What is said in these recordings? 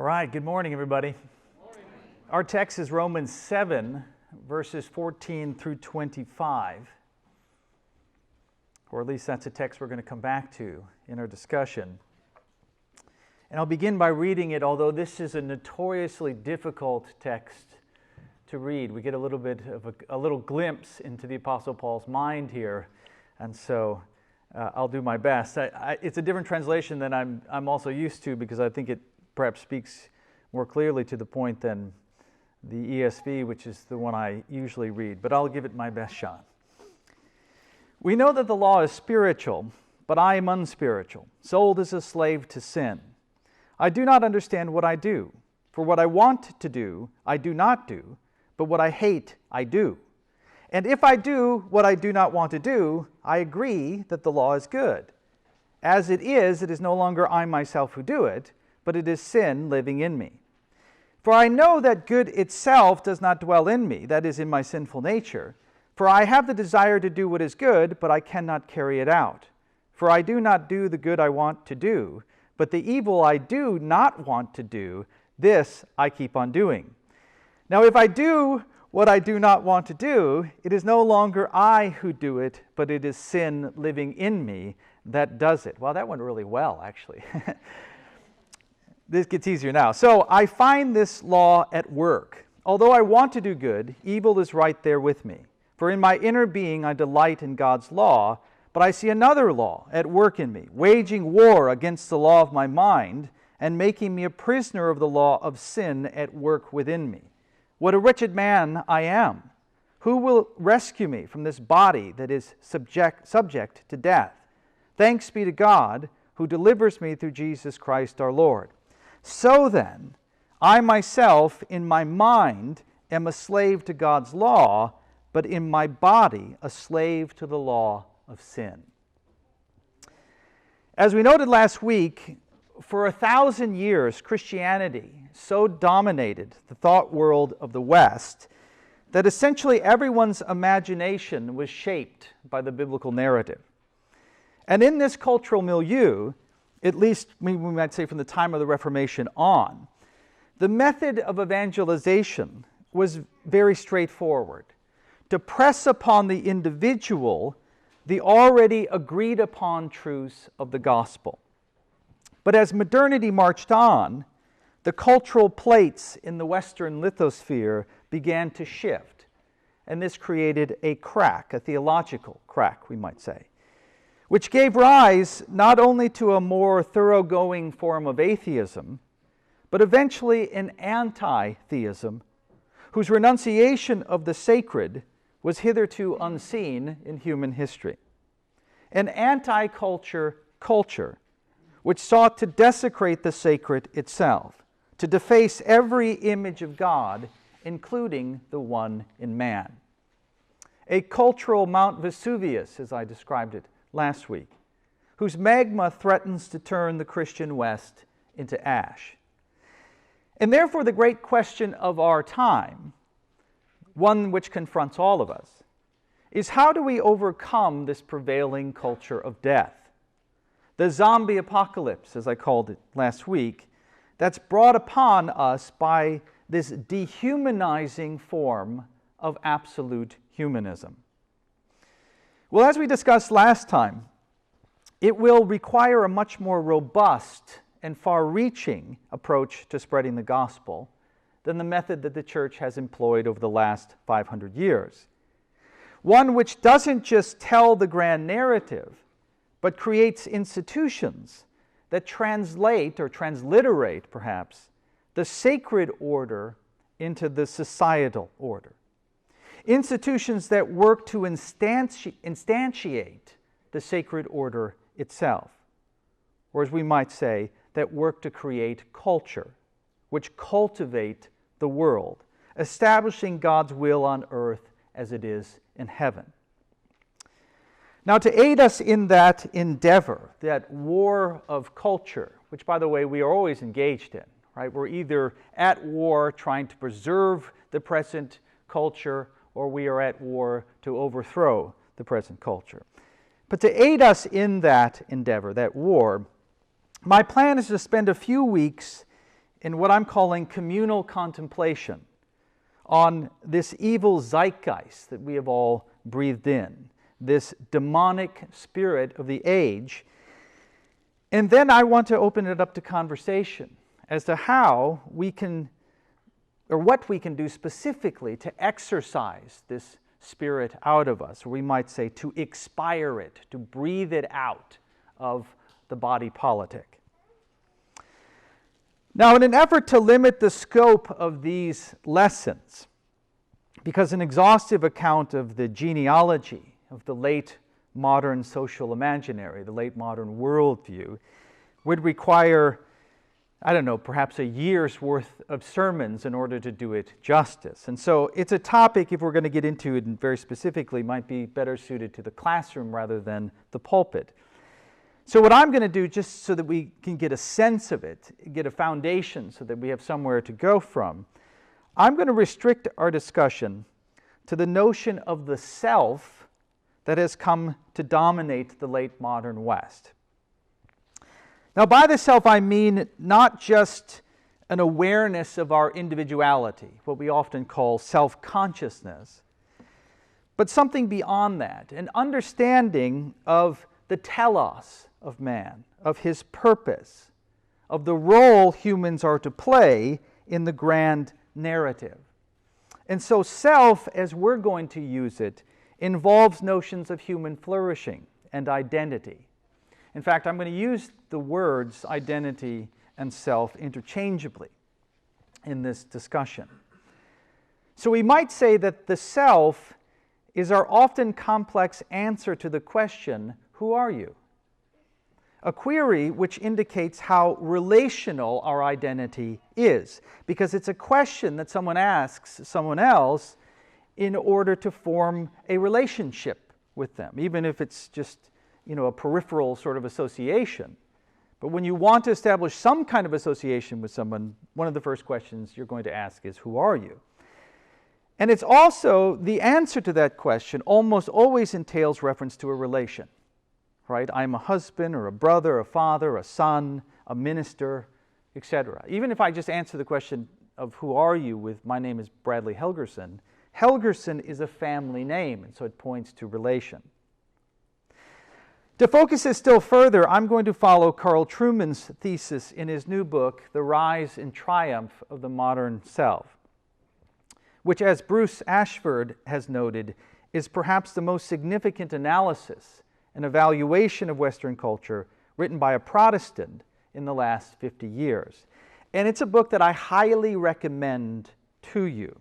All right, good morning, everybody. Our text is Romans 7, verses 14 through 25. Or at least that's a text we're going to come back to in our discussion. And I'll begin by reading it, although this is a notoriously difficult text to read. We get a little bit of a little glimpse into the Apostle Paul's mind here, and so I'll do my best. It's a different translation than I'm also used to, because I think it perhaps speaks more clearly to the point than the ESV, which is the one I usually read, but I'll give it my best shot. We know that the law is spiritual, but I am unspiritual, sold as a slave to sin. I do not understand what I do, for what I want to do, I do not do, but what I hate, I do. And if I do what I do not want to do, I agree that the law is good. As it is no longer I myself who do it, but it is sin living in me. For I know that good itself does not dwell in me, that is, in my sinful nature. For I have the desire to do what is good, but I cannot carry it out. For I do not do the good I want to do, but the evil I do not want to do, this I keep on doing. Now if I do what I do not want to do, it is no longer I who do it, but it is sin living in me that does it. Well, that went really well, actually. This gets easier now. So I find this law at work. Although I want to do good, evil is right there with me. For in my inner being I delight in God's law, but I see another law at work in me, waging war against the law of my mind and making me a prisoner of the law of sin at work within me. What a wretched man I am! Who will rescue me from this body that is subject to death? Thanks be to God, who delivers me through Jesus Christ our Lord. So then, I myself in my mind am a slave to God's law, but in my body a slave to the law of sin. As we noted last week, for 1,000 years, Christianity so dominated the thought world of the West that essentially everyone's imagination was shaped by the biblical narrative. And in this cultural milieu, at least we might say from the time of the Reformation on, the method of evangelization was very straightforward: to press upon the individual the already agreed upon truths of the gospel. But as modernity marched on, the cultural plates in the Western lithosphere began to shift, and this created a crack, a theological crack, we might say, which gave rise not only to a more thoroughgoing form of atheism, but eventually an anti-theism, whose renunciation of the sacred was hitherto unseen in human history. An anti-culture culture, which sought to desecrate the sacred itself, to deface every image of God, including the one in man. A cultural Mount Vesuvius, as I described it last week, whose magma threatens to turn the Christian West into ash. And therefore the great question of our time, one which confronts all of us, is how do we overcome this prevailing culture of death? The zombie apocalypse, as I called it last week, that's brought upon us by this dehumanizing form of absolute humanism. Well, as we discussed last time, it will require a much more robust and far-reaching approach to spreading the gospel than the method that the church has employed over the last 500 years. One which doesn't just tell the grand narrative, but creates institutions that translate or transliterate, perhaps, the sacred order into the societal order. Institutions that work to instantiate the sacred order itself, or as we might say, that work to create culture, which cultivate the world, establishing God's will on earth as it is in heaven. Now, to aid us in that endeavor, that war of culture, which, by the way, we are always engaged in, right? We're either at war trying to preserve the present culture, or we are at war to overthrow the present culture. But to aid us in that endeavor, that war, my plan is to spend a few weeks in what I'm calling communal contemplation on this evil zeitgeist that we have all breathed in, this demonic spirit of the age. And then I want to open it up to conversation as to how we can, or what we can do specifically to exorcise this spirit out of us, or we might say to expire it, to breathe it out of the body politic. Now, in an effort to limit the scope of these lessons, because an exhaustive account of the genealogy of the late modern social imaginary, the late modern worldview, would require, I don't know, perhaps a year's worth of sermons in order to do it justice. And so it's a topic, if we're going to get into it very specifically, might be better suited to the classroom rather than the pulpit. So what I'm going to do, just so that we can get a sense of it, get a foundation so that we have somewhere to go from, I'm going to restrict our discussion to the notion of the self that has come to dominate the late modern West. Now, by the self, I mean not just an awareness of our individuality, what we often call self-consciousness, but something beyond that, an understanding of the telos of man, of his purpose, of the role humans are to play in the grand narrative. And so self, as we're going to use it, involves notions of human flourishing and identity. In fact, I'm going to use the words identity and self interchangeably in this discussion. So we might say that the self is our often complex answer to the question, who are you? A query which indicates how relational our identity is, because it's a question that someone asks someone else in order to form a relationship with them, even if it's just, a peripheral sort of association. But when you want to establish some kind of association with someone, one of the first questions you're going to ask is, who are you? And it's also, the answer to that question almost always entails reference to a relation. Right? I'm a husband or a brother, a father, a son, a minister, etc. Even if I just answer the question of who are you with my name is Bradley Helgerson, Helgerson is a family name, and so it points to relation. To focus this still further, I'm going to follow Carl Trueman's thesis in his new book, The Rise and Triumph of the Modern Self, which, as Bruce Ashford has noted, is perhaps the most significant analysis an evaluation of Western culture written by a Protestant in the last 50 years. And it's a book that I highly recommend to you.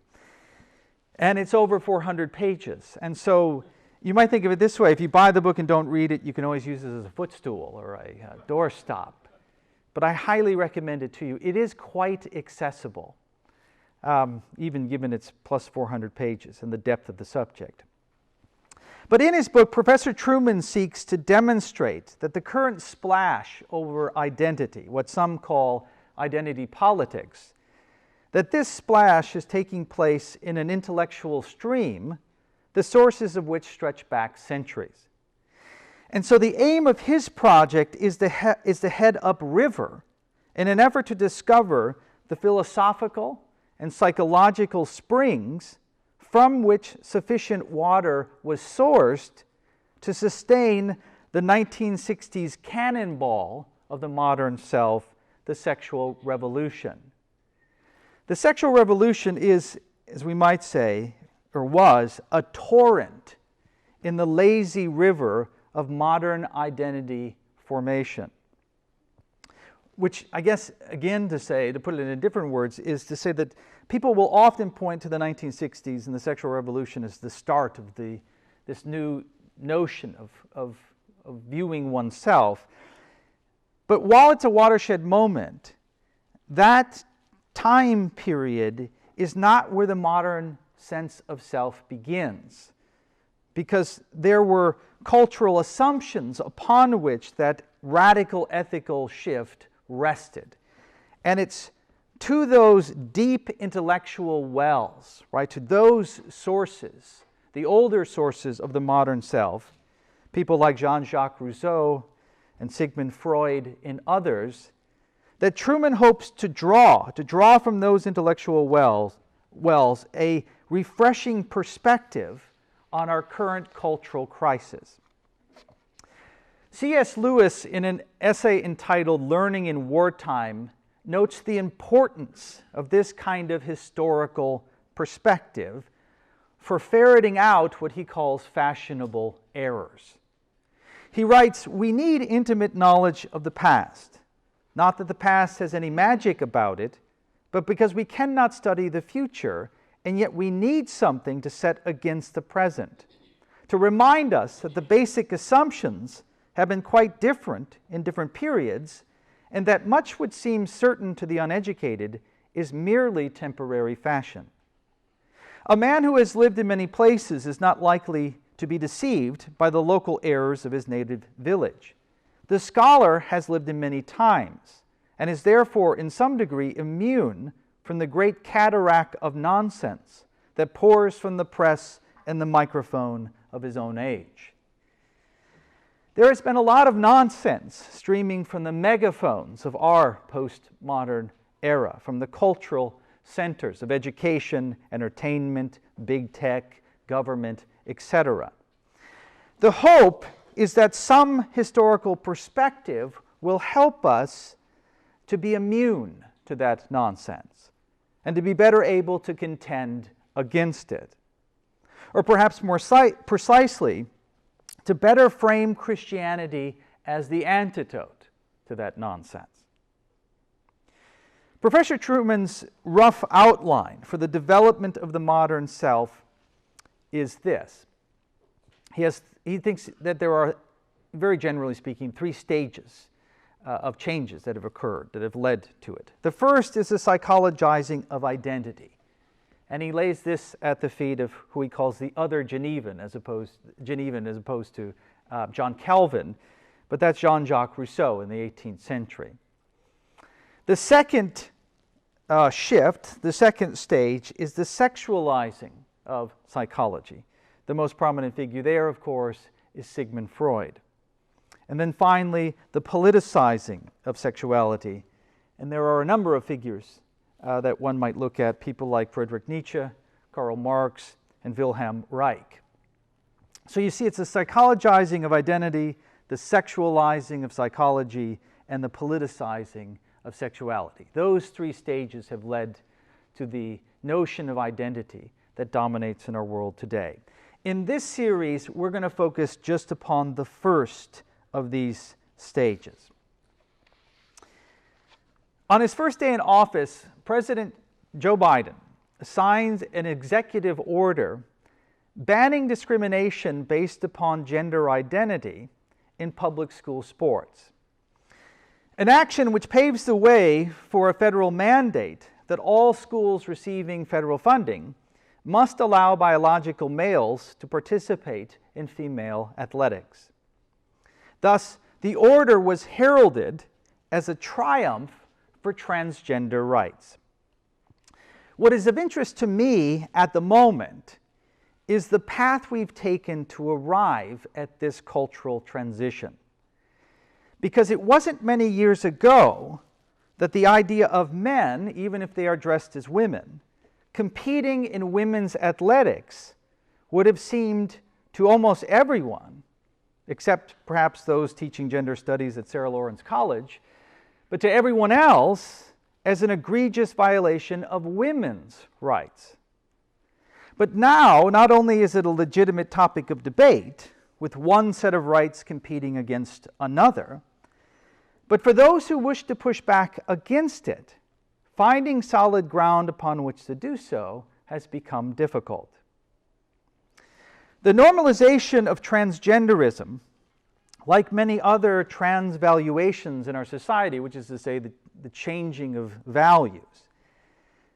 And it's over 400 pages. And so you might think of it this way. If you buy the book and don't read it, you can always use it as a footstool or a doorstop. But I highly recommend it to you. It is quite accessible, even given its plus 400 pages and the depth of the subject. But in his book, Professor Trueman seeks to demonstrate that the current splash over identity, what some call identity politics, that this splash is taking place in an intellectual stream, the sources of which stretch back centuries. And so the aim of his project is to head upriver in an effort to discover the philosophical and psychological springs from which sufficient water was sourced to sustain the 1960s cannonball of the modern self, the sexual revolution. The sexual revolution is, as we might say, or was, a torrent in the lazy river of modern identity formation. Which I guess, again, to put it in different words, is to say that people will often point to the 1960s and the sexual revolution as the start of this new notion of viewing oneself. But while it's a watershed moment, that time period is not where the modern sense of self begins, because there were cultural assumptions upon which that radical ethical shift rested. And it's to those deep intellectual wells, right, to those sources, the older sources of the modern self, people like Jean-Jacques Rousseau and Sigmund Freud and others, that Truman hopes to draw from those intellectual wells a refreshing perspective on our current cultural crisis. C.S. Lewis, in an essay entitled Learning in Wartime, notes the importance of this kind of historical perspective for ferreting out what he calls fashionable errors. He writes, "We need intimate knowledge of the past, not that the past has any magic about it, but because we cannot study the future, and yet we need something to set against the present, to remind us that the basic assumptions have been quite different in different periods, and that much which seems certain to the uneducated is merely temporary fashion. A man who has lived in many places is not likely to be deceived by the local errors of his native village. The scholar has lived in many times, and is therefore in some degree immune from the great cataract of nonsense that pours from the press and the microphone of his own age. There has been a lot of nonsense streaming from the megaphones of our postmodern era, from the cultural centers of education, entertainment, big tech, government, etc. The hope is that some historical perspective will help us to be immune to that nonsense and to be better able to contend against it. Or perhaps more precisely, to better frame Christianity as the antidote to that nonsense. Professor Truman's rough outline for the development of the modern self is this. He thinks that there are, very generally speaking, 3 stages of changes that have occurred, that have led to it. The first is the psychologizing of identity. And he lays this at the feet of who he calls the other Genevan, as opposed to John Calvin, but that's Jean-Jacques Rousseau in the 18th century. The second shift, the second stage, is the sexualizing of psychology. The most prominent figure there, of course, is Sigmund Freud. And then finally, the politicizing of sexuality. And there are a number of figures that one might look at, people like Friedrich Nietzsche, Karl Marx, and Wilhelm Reich. So you see, it's the psychologizing of identity, the sexualizing of psychology, and the politicizing of sexuality. Those 3 stages have led to the notion of identity that dominates in our world today. In this series, we're going to focus just upon the first of these stages. On his first day in office, President Joe Biden signed an executive order banning discrimination based upon gender identity in public school sports. An action which paves the way for a federal mandate that all schools receiving federal funding must allow biological males to participate in female athletics. Thus, the order was heralded as a triumph for transgender rights. What is of interest to me at the moment is the path we've taken to arrive at this cultural transition. Because it wasn't many years ago that the idea of men, even if they are dressed as women, competing in women's athletics would have seemed to almost everyone, except perhaps those teaching gender studies at Sarah Lawrence College, but to everyone else as an egregious violation of women's rights. But now, not only is it a legitimate topic of debate, with one set of rights competing against another, but for those who wish to push back against it, finding solid ground upon which to do so has become difficult. The normalization of transgenderism, like many other transvaluations in our society, which is to say the changing of values,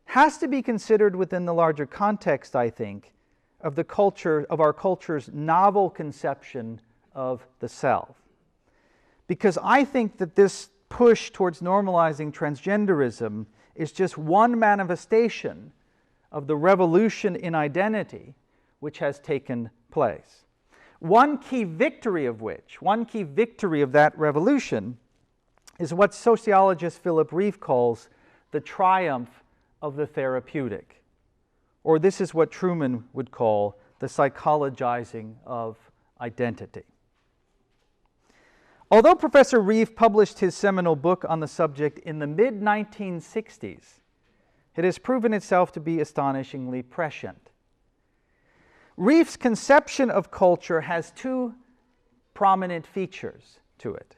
has to be considered within the larger context, I think, of our culture's novel conception of the self. Because I think that this push towards normalizing transgenderism is just one manifestation of the revolution in identity which has taken place. One key victory of that revolution is what sociologist Philip Rieff calls the triumph of the therapeutic. Or this is what Truman would call the psychologizing of identity. Although Professor Rieff published his seminal book on the subject in the mid-1960s, it has proven itself to be astonishingly prescient. Rieff's conception of culture has two prominent features to it.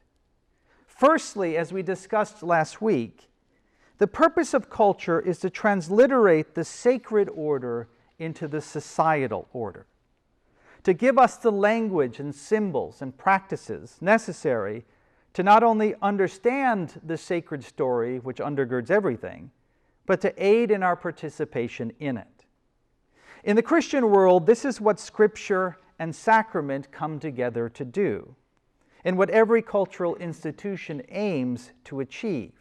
Firstly, as we discussed last week, the purpose of culture is to transliterate the sacred order into the societal order, to give us the language and symbols and practices necessary to not only understand the sacred story which undergirds everything, but to aid in our participation in it. In the Christian world, this is what Scripture and sacrament come together to do, and what every cultural institution aims to achieve,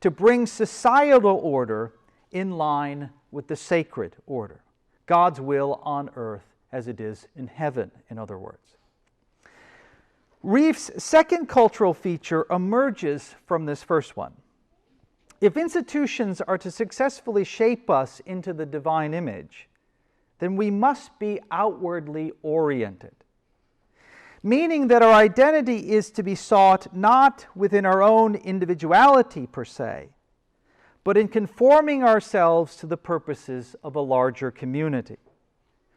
to bring societal order in line with the sacred order, God's will on earth as it is in heaven, in other words. Rieff's second cultural feature emerges from this first one. If institutions are to successfully shape us into the divine image, then we must be outwardly oriented, meaning that our identity is to be sought not within our own individuality per se, but in conforming ourselves to the purposes of a larger community.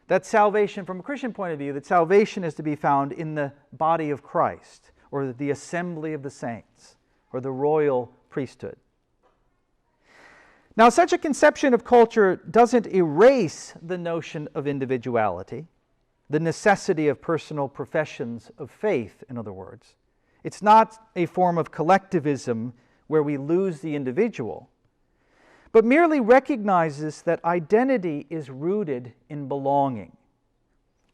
That salvation, from a Christian point of view, that salvation is to be found in the body of Christ, or the assembly of the saints, or the royal priesthood. Now, such a conception of culture doesn't erase the notion of individuality, the necessity of personal professions of faith, in other words. It's not a form of collectivism where we lose the individual, but merely recognizes that identity is rooted in belonging.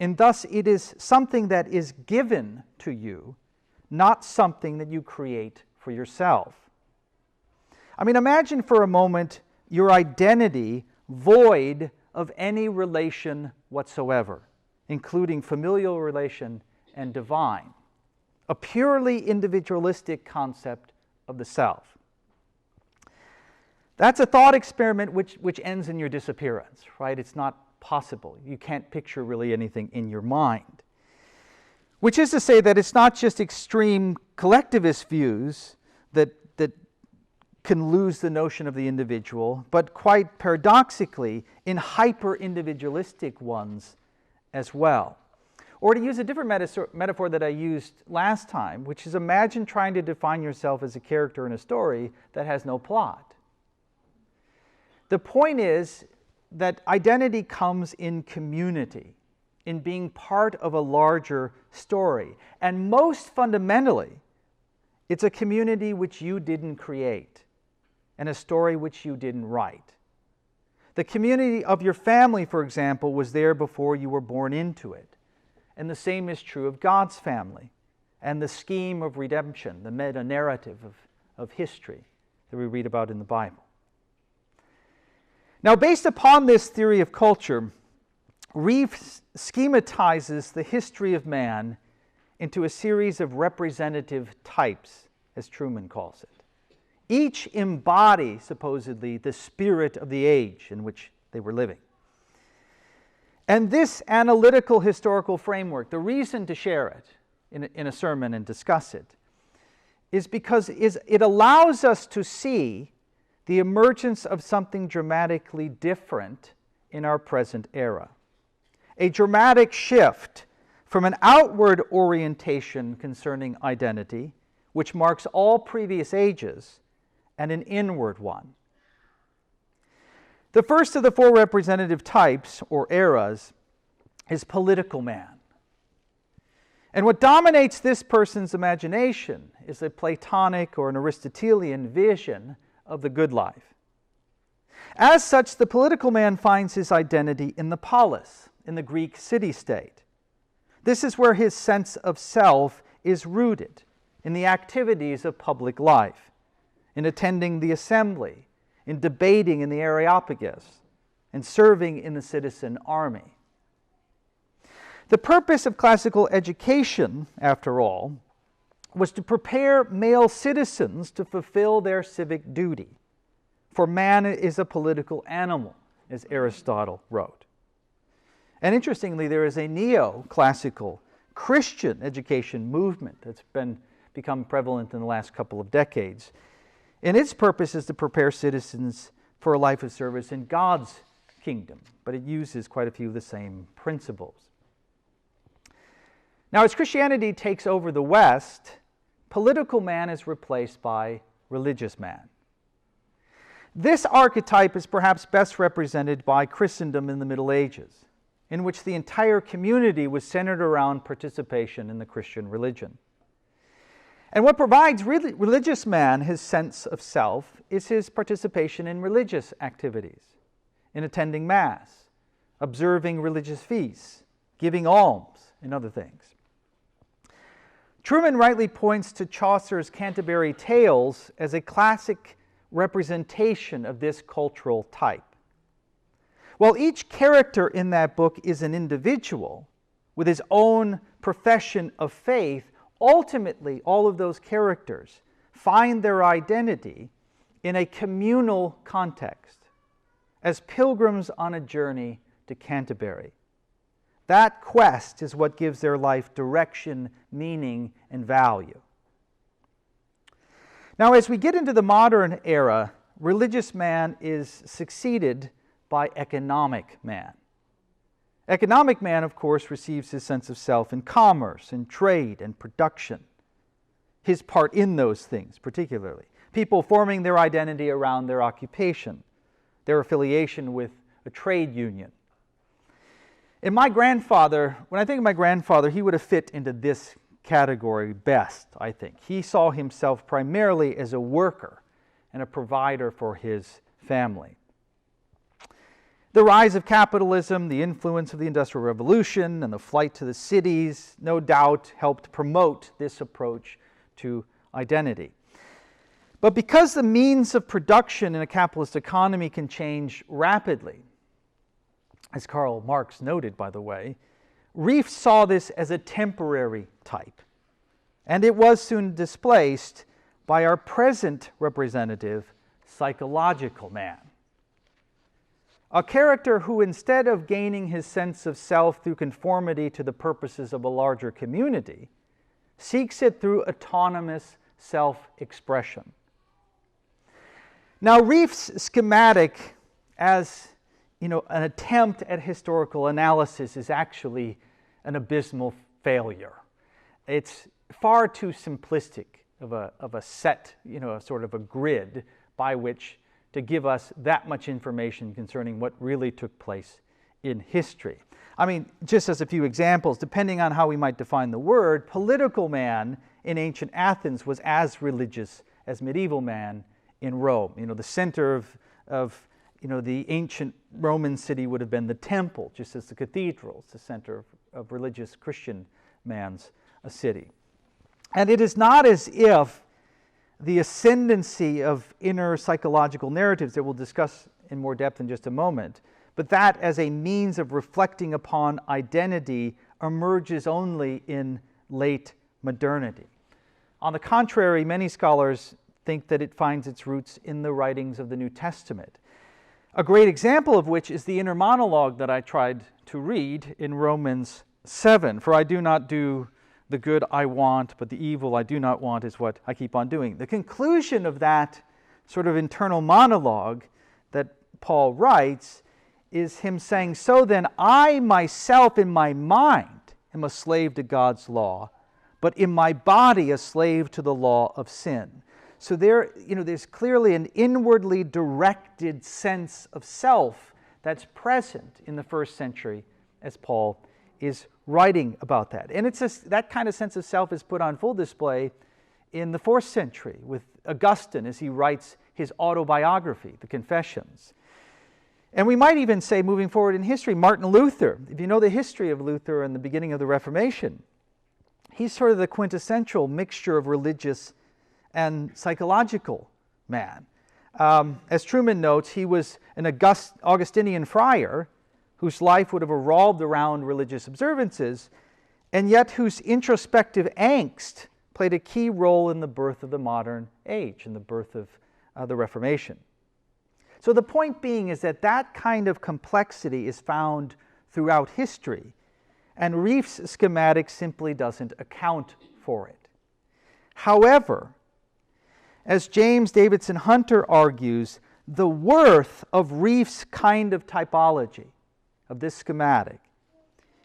And thus it is something that is given to you, not something that you create for yourself. I mean, imagine for a moment your identity void of any relation whatsoever, including familial relation and divine, a purely individualistic concept of the self. That's a thought experiment which ends in your disappearance, right? It's not possible. You can't picture really anything in your mind. Which is to say that it's not just extreme collectivist views that can lose the notion of the individual, but quite paradoxically, in hyper-individualistic ones as well. Or to use a different metaphor that I used last time, which is imagine trying to define yourself as a character in a story that has no plot. The point is that identity comes in community, in being part of a larger story. And most fundamentally, it's a community which you didn't create, and a story which you didn't write. The community of your family, for example, was there before you were born into it. And the same is true of God's family and the scheme of redemption, the meta-narrative of history that we read about in the Bible. Now, based upon this theory of culture, Rieff schematizes the history of man into a series of representative types, as Truman calls it. Each embody, supposedly, the spirit of the age in which they were living. And this analytical historical framework, the reason to share it in a sermon and discuss it, is because it allows us to see the emergence of something dramatically different in our present era. A dramatic shift from an outward orientation concerning identity, which marks all previous ages, and an inward one. The first of the four representative types, or eras, is political man. And what dominates this person's imagination is a Platonic or an Aristotelian vision of the good life. As such, the political man finds his identity in the polis, in the Greek city-state. This is where his sense of self is rooted, in the activities of public life, in attending the assembly, in debating in the Areopagus, and serving in the citizen army. The purpose of classical education, after all, was to prepare male citizens to fulfill their civic duty. For man is a political animal, as Aristotle wrote. And interestingly, there is a neoclassical Christian education movement that's become prevalent in the last couple of decades. And its purpose is to prepare citizens for a life of service in God's kingdom, but it uses quite a few of the same principles. Now, as Christianity takes over the West, political man is replaced by religious man. This archetype is perhaps best represented by Christendom in the Middle Ages, in which the entire community was centered around participation in the Christian religion. And what provides religious man his sense of self is his participation in religious activities, in attending Mass, observing religious feasts, giving alms, and other things. Truman rightly points to Chaucer's Canterbury Tales as a classic representation of this cultural type. While each character in that book is an individual with his own profession of faith, ultimately all of those characters find their identity in a communal context, as pilgrims on a journey to Canterbury. That quest is what gives their life direction, meaning, and value. Now, as we get into the modern era, religious man is succeeded by economic man. Economic man, of course, receives his sense of self in commerce, in trade, and production. His part in those things, particularly. People forming their identity around their occupation, their affiliation with a trade union. And my grandfather, when I think of my grandfather, he would have fit into this category best, I think. He saw himself primarily as a worker and a provider for his family. The rise of capitalism, the influence of the Industrial Revolution, and the flight to the cities, no doubt helped promote this approach to identity. But because the means of production in a capitalist economy can change rapidly, as Karl Marx noted, by the way, Rieff saw this as a temporary type, and it was soon displaced by our present representative, psychological man. A character who, instead of gaining his sense of self through conformity to the purposes of a larger community, seeks it through autonomous self-expression. Now, Rieff's schematic, as an attempt at historical analysis, is actually an abysmal failure. It's far too simplistic of a set, sort of a grid by which to give us that much information concerning what really took place in history. I mean, just as a few examples, depending on how we might define the word, political man in ancient Athens was as religious as medieval man in Rome. The center of the ancient Roman city would have been the temple, just as the cathedral is the center of religious Christian man's city. And it is not as if the ascendancy of inner psychological narratives that we'll discuss in more depth in just a moment, but that as a means of reflecting upon identity emerges only in late modernity. On the contrary, many scholars think that it finds its roots in the writings of the New Testament. A great example of which is the inner monologue that I tried to read in Romans 7. For I do not do the good I want, but the evil I do not want is what I keep on doing. The conclusion of that sort of internal monologue that Paul writes is him saying, so then I myself in my mind am a slave to God's law, but in my body a slave to the law of sin. So there's clearly an inwardly directed sense of self that's present in the first century as Paul is writing about that. And that kind of sense of self is put on full display in the 4th century with Augustine as he writes his autobiography, the Confessions. And we might even say, moving forward in history, Martin Luther. If you know the history of Luther and the beginning of the Reformation, he's sort of the quintessential mixture of religious and psychological man. As Truman notes, he was an Augustinian friar whose life would have revolved around religious observances, and yet whose introspective angst played a key role in the birth of the modern age, in the birth of the Reformation. So the point being is that that kind of complexity is found throughout history, and Rief's schematic simply doesn't account for it. However, as James Davidson Hunter argues, the worth of Rief's kind of typology, of this schematic,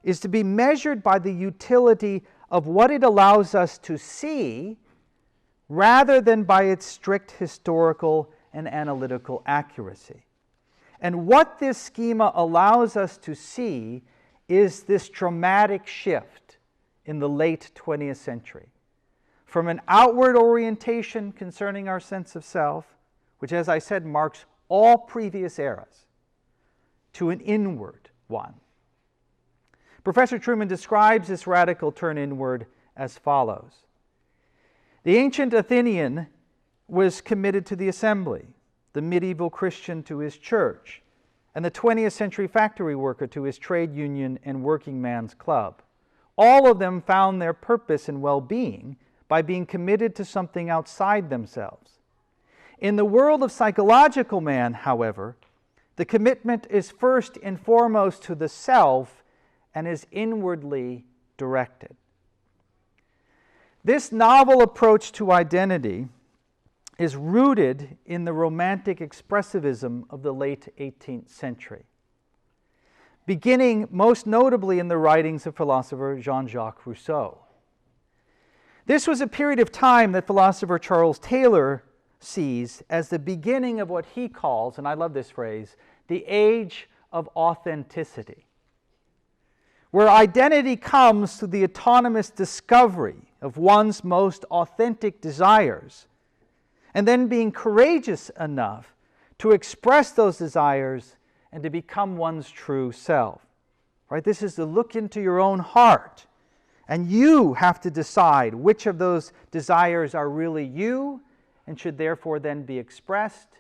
is to be measured by the utility of what it allows us to see rather than by its strict historical and analytical accuracy. And what this schema allows us to see is this dramatic shift in the late 20th century from an outward orientation concerning our sense of self, which, as I said, marks all previous eras, to an inward one. Professor Truman describes this radical turn inward as follows. The ancient Athenian was committed to the assembly, the medieval Christian to his church, and the 20th century factory worker to his trade union and working man's club. All of them found their purpose and well-being by being committed to something outside themselves. In the world of psychological man, however, the commitment is first and foremost to the self and is inwardly directed. This novel approach to identity is rooted in the romantic expressivism of the late 18th century, beginning most notably in the writings of philosopher Jean-Jacques Rousseau. This was a period of time that philosopher Charles Taylor sees as the beginning of what he calls, and I love this phrase, the age of authenticity, where identity comes through the autonomous discovery of one's most authentic desires, and then being courageous enough to express those desires and to become one's true self. Right? This is to look into your own heart, and you have to decide which of those desires are really you and should therefore then be expressed,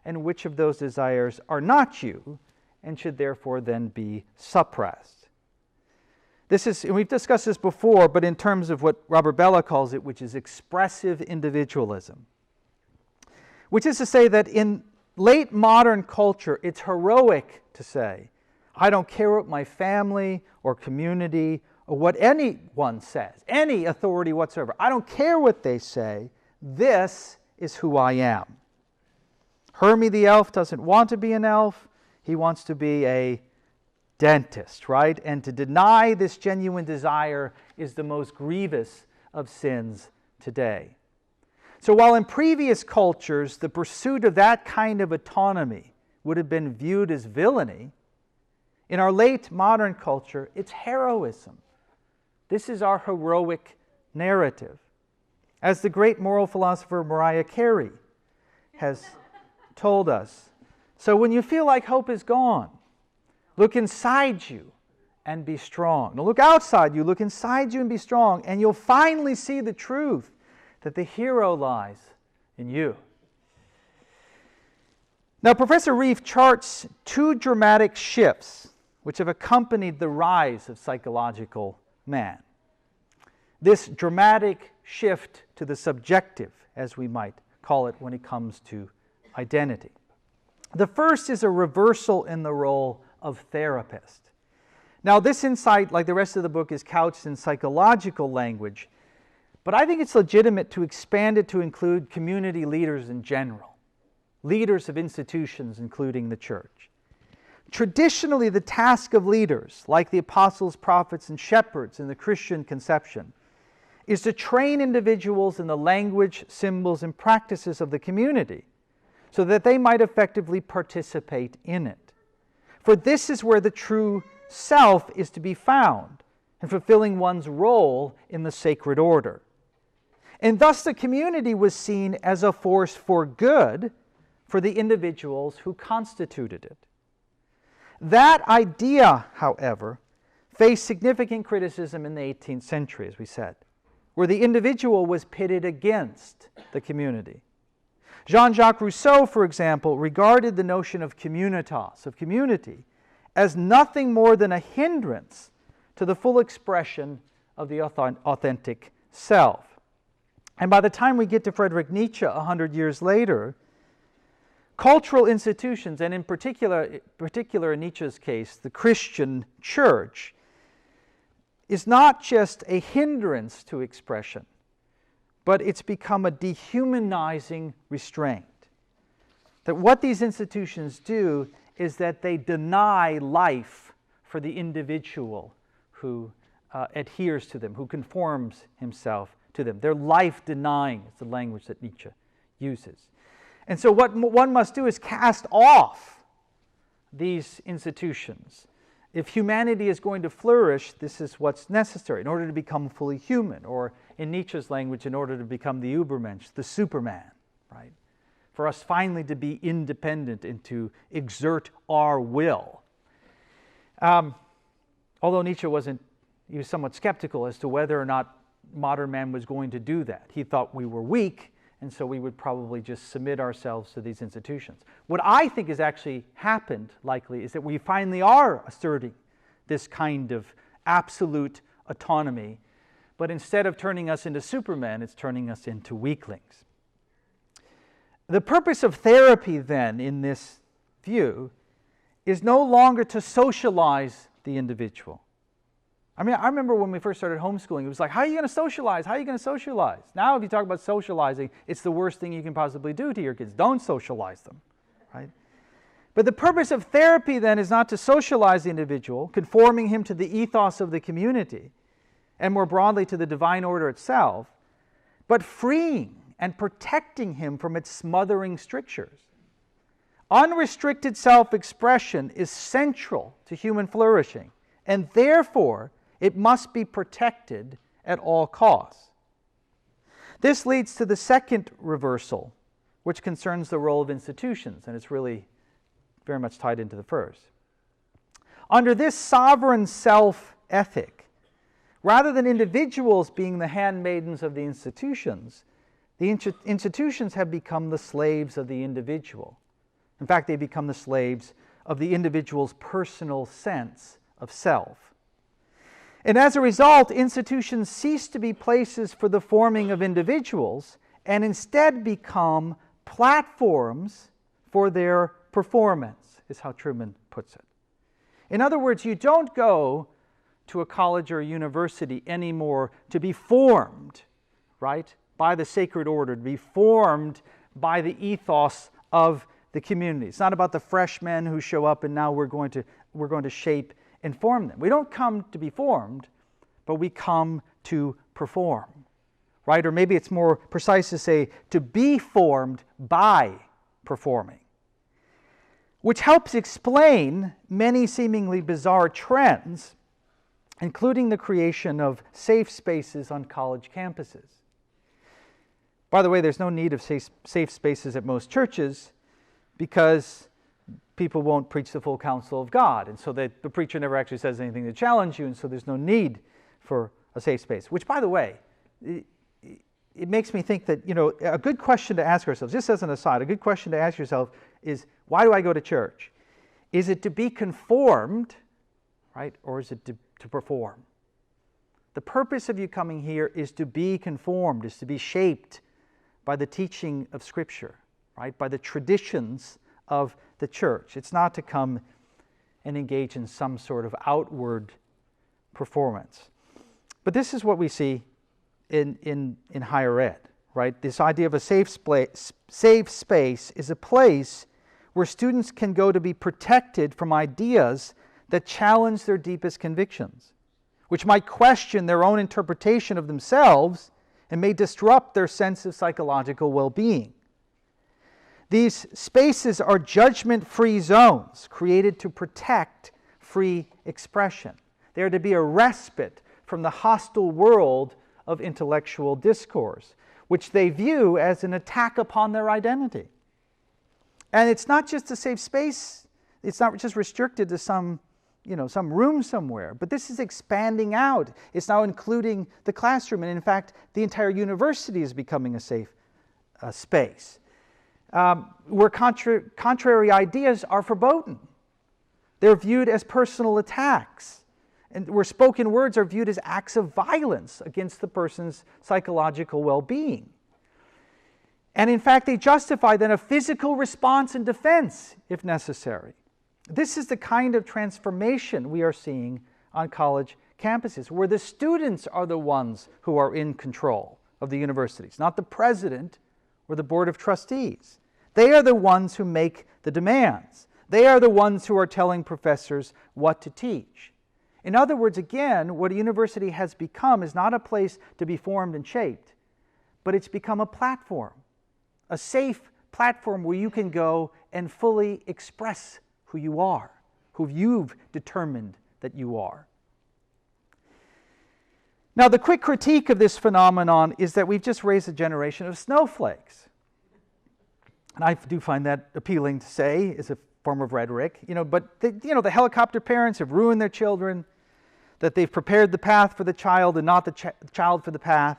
and which of those desires are not you and should therefore then be suppressed. This is, and we've discussed this before, but in terms of what Robert Bellah calls it, which is expressive individualism. Which is to say that in late modern culture, it's heroic to say, I don't care what my family or community or what anyone says, any authority whatsoever. I don't care what they say. This is who I am. Hermie the elf doesn't want to be an elf. He wants to be a dentist, right? And to deny this genuine desire is the most grievous of sins today. So while in previous cultures the pursuit of that kind of autonomy would have been viewed as villainy, in our late modern culture, it's heroism. This is our heroic narrative. As the great moral philosopher Mariah Carey has told us, so when you feel like hope is gone, look inside you and be strong. Now look outside you, look inside you and be strong, and you'll finally see the truth that the hero lies in you. Now, Professor Rief charts two dramatic shifts which have accompanied the rise of psychological man. This dramatic shift to the subjective, as we might call it when it comes to identity. The first is a reversal in the role of therapist. Now, this insight, like the rest of the book, is couched in psychological language, but I think it's legitimate to expand it to include community leaders in general, leaders of institutions, including the church. Traditionally, the task of leaders, like the apostles, prophets, and shepherds in the Christian conception, is to train individuals in the language, symbols, and practices of the community so that they might effectively participate in it. For this is where the true self is to be found in fulfilling one's role in the sacred order. And thus the community was seen as a force for good for the individuals who constituted it. That idea, however, faced significant criticism in the 18th century, as we said, where the individual was pitted against the community. Jean-Jacques Rousseau, for example, regarded the notion of communitas, of community, as nothing more than a hindrance to the full expression of the authentic self. And by the time we get to Friedrich Nietzsche 100 years later, cultural institutions, and in particular in Nietzsche's case, the Christian church, is not just a hindrance to expression, but it's become a dehumanizing restraint. That what these institutions do is that they deny life for the individual who adheres to them, who conforms himself to them. They're life-denying, is the language that Nietzsche uses. And so what one must do is cast off these institutions. If humanity is going to flourish, this is what's necessary in order to become fully human, or in Nietzsche's language, in order to become the Übermensch, the Superman, right? For us finally to be independent and to exert our will. Although Nietzsche he was somewhat skeptical as to whether or not modern man was going to do that. He thought we were weak, and so we would probably just submit ourselves to these institutions. What I think has actually happened, likely, is that we finally are asserting this kind of absolute autonomy, but instead of turning us into supermen, it's turning us into weaklings. The purpose of therapy, then, in this view, is no longer to socialize the individual. I mean, I remember when we first started homeschooling, it was like, how are you going to socialize? How are you going to socialize? Now, if you talk about socializing, it's the worst thing you can possibly do to your kids. Don't socialize them, right? But the purpose of therapy, then, is not to socialize the individual, conforming him to the ethos of the community, and more broadly to the divine order itself, but freeing and protecting him from its smothering strictures. Unrestricted self-expression is central to human flourishing, and therefore it must be protected at all costs. This leads to the second reversal, which concerns the role of institutions, and it's really very much tied into the first. Under this sovereign self-ethic, rather than individuals being the handmaidens of the institutions have become the slaves of the individual. In fact, they become the slaves of the individual's personal sense of self. And as a result, institutions cease to be places for the forming of individuals and instead become platforms for their performance, is how Truman puts it. In other words, you don't go to a college or a university anymore to be formed, right, by the sacred order, to be formed by the ethos of the community. It's not about the freshmen who show up and now we're going to shape and form them. We don't come to be formed, but we come to perform, right? Or maybe it's more precise to say to be formed by performing, which helps explain many seemingly bizarre trends, including the creation of safe spaces on college campuses. By the way, there's no need of safe spaces at most churches because people won't preach the full counsel of God, and so the preacher never actually says anything to challenge you, and so there's no need for a safe space. Which, by the way, it makes me think that, a good question to ask ourselves, just as an aside, a good question to ask yourself is, why do I go to church? Is it to be conformed, right, or is it to perform? The purpose of you coming here is to be conformed, is to be shaped by the teaching of Scripture, right, by the traditions of the church. It's not to come and engage in some sort of outward performance. But this is what we see in higher ed, right? This idea of a safe space is a place where students can go to be protected from ideas that challenge their deepest convictions, which might question their own interpretation of themselves and may disrupt their sense of psychological well-being. These spaces are judgment-free zones created to protect free expression. They are to be a respite from the hostile world of intellectual discourse, which they view as an attack upon their identity. And it's not just a safe space, it's not just restricted to some room somewhere, but this is expanding out. It's now including the classroom, and in fact, the entire university is becoming a safe space. Where contrary ideas are verboten. They're viewed as personal attacks, and where spoken words are viewed as acts of violence against the person's psychological well-being. And in fact, they justify then a physical response and defense if necessary. This is the kind of transformation we are seeing on college campuses, where the students are the ones who are in control of the universities, not the president or the board of trustees. They are the ones who make the demands. They are the ones who are telling professors what to teach. In other words, again, what a university has become is not a place to be formed and shaped, but it's become a platform, a safe platform where you can go and fully express who you are, who you've determined that you are. Now, the quick critique of this phenomenon is that we've just raised a generation of snowflakes. And I do find that appealing to say as a form of rhetoric, but the helicopter parents have ruined their children, that they've prepared the path for the child and not the child for the path.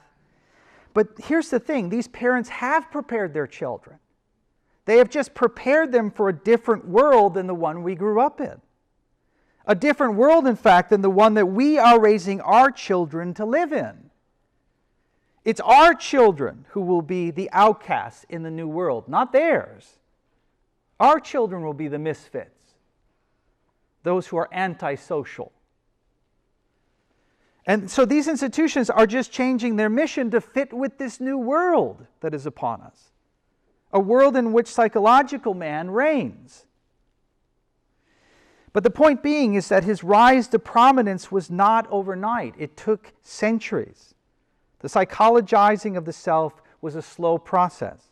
But here's the thing, these parents have prepared their children. They have just prepared them for a different world than the one we grew up in. A different world, in fact, than the one that we are raising our children to live in. It's our children who will be the outcasts in the new world, not theirs. Our children will be the misfits, those who are antisocial. And so these institutions are just changing their mission to fit with this new world that is upon us. A world in which psychological man reigns. But the point being is that his rise to prominence was not overnight. It took centuries. The psychologizing of the self was a slow process.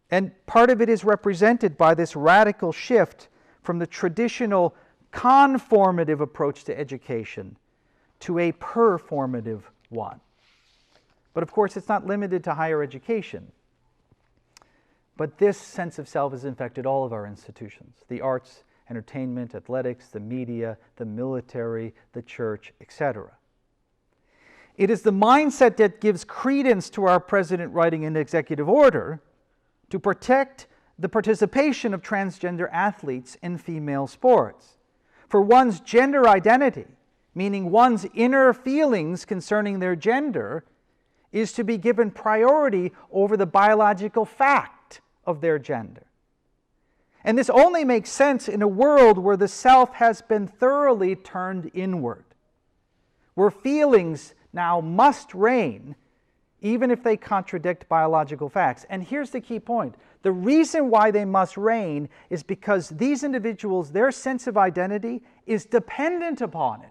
And part of it is represented by this radical shift from the traditional conformative approach to education to a performative one. But of course, it's not limited to higher education. But this sense of self has infected all of our institutions, the arts, entertainment, athletics, the media, the military, the church, etc. It is the mindset that gives credence to our president writing an executive order to protect the participation of transgender athletes in female sports. For one's gender identity, meaning one's inner feelings concerning their gender, is to be given priority over the biological fact of their gender. And this only makes sense in a world where the self has been thoroughly turned inward, where feelings now must reign, even if they contradict biological facts. And here's the key point. The reason why they must reign is because these individuals, their sense of identity is dependent upon it.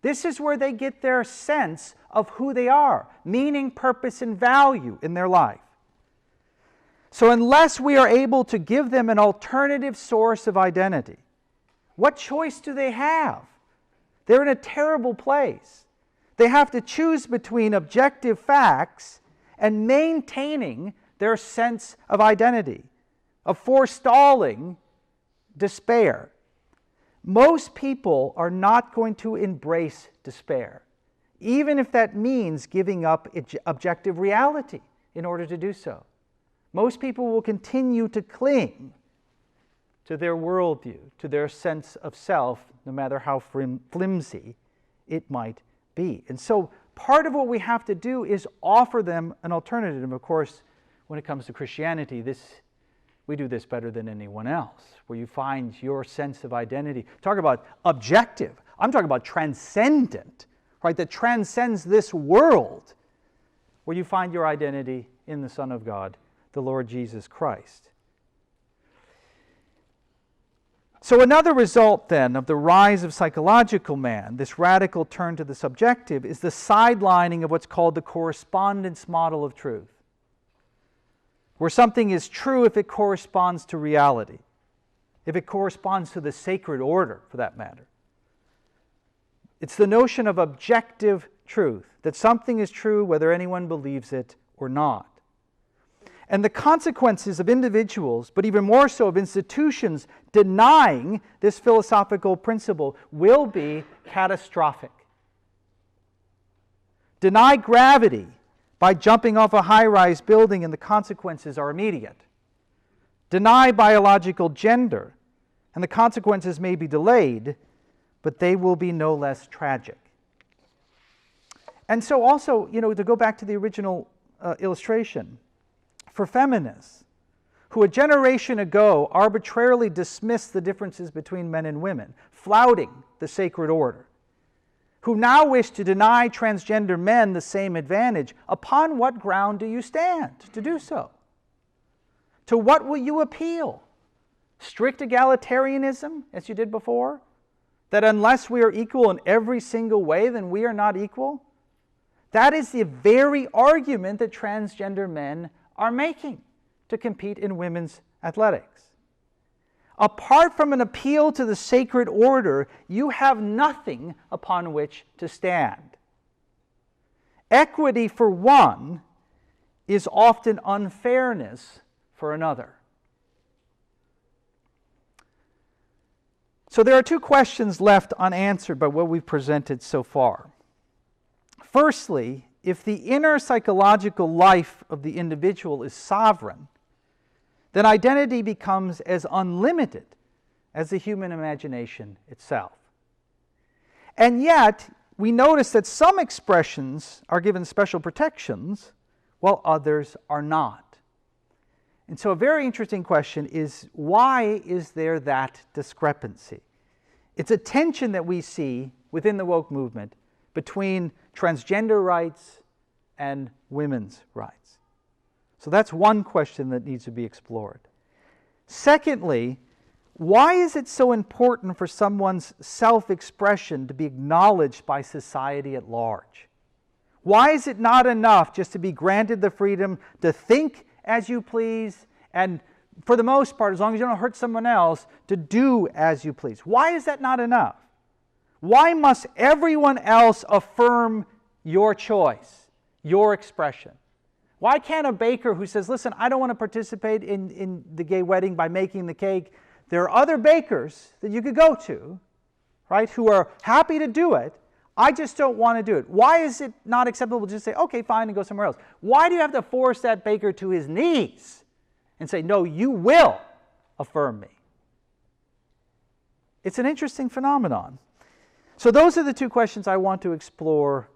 This is where they get their sense of who they are, meaning, purpose, and value in their life. So unless we are able to give them an alternative source of identity, what choice do they have? They're in a terrible place. They have to choose between objective facts and maintaining their sense of identity, of forestalling despair. Most people are not going to embrace despair, even if that means giving up objective reality in order to do so. Most people will continue to cling to their worldview, to their sense of self, no matter how flimsy it might be. And so part of what we have to do is offer them an alternative. And of course, when it comes to Christianity, we do this better than anyone else, where you find your sense of identity. Talk about objective. I'm talking about transcendent, right? That transcends this world, where you find your identity in the Son of God, the Lord Jesus Christ. So another result then of the rise of psychological man, this radical turn to the subjective, is the sidelining of what's called the correspondence model of truth, where something is true if it corresponds to reality, if it corresponds to the sacred order, for that matter. It's the notion of objective truth, that something is true whether anyone believes it or not. And the consequences of individuals, but even more so of institutions, denying this philosophical principle will be catastrophic. Deny gravity by jumping off a high-rise building and the consequences are immediate. Deny biological gender and the consequences may be delayed, but they will be no less tragic. And so also, to go back to the original illustration, for feminists, who a generation ago arbitrarily dismissed the differences between men and women, flouting the sacred order, who now wish to deny transgender men the same advantage, upon what ground do you stand to do so? To what will you appeal? Strict egalitarianism, as you did before? That unless we are equal in every single way, then we are not equal? That is the very argument that transgender men are making to compete in women's athletics. Apart from an appeal to the sacred order, you have nothing upon which to stand. Equity for one is often unfairness for another. So there are two questions left unanswered by what we've presented so far. Firstly, if the inner psychological life of the individual is sovereign, then identity becomes as unlimited as the human imagination itself. And yet, we notice that some expressions are given special protections, while others are not. And so a very interesting question is, why is there that discrepancy? It's a tension that we see within the woke movement between transgender rights and women's rights. So that's one question that needs to be explored. Secondly, why is it so important for someone's self-expression to be acknowledged by society at large? Why is it not enough just to be granted the freedom to think as you please, and for the most part, as long as you don't hurt someone else, to do as you please? Why is that not enough? Why must everyone else affirm your choice, your expression? Why can't a baker who says, listen, I don't want to participate in the gay wedding by making the cake, there are other bakers that you could go to, right, who are happy to do it, I just don't want to do it. Why is it not acceptable to just say, okay, fine, and go somewhere else? Why do you have to force that baker to his knees and say, no, you will affirm me? It's an interesting phenomenon. So those are the two questions I want to explore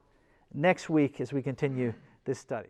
next week as we continue this study.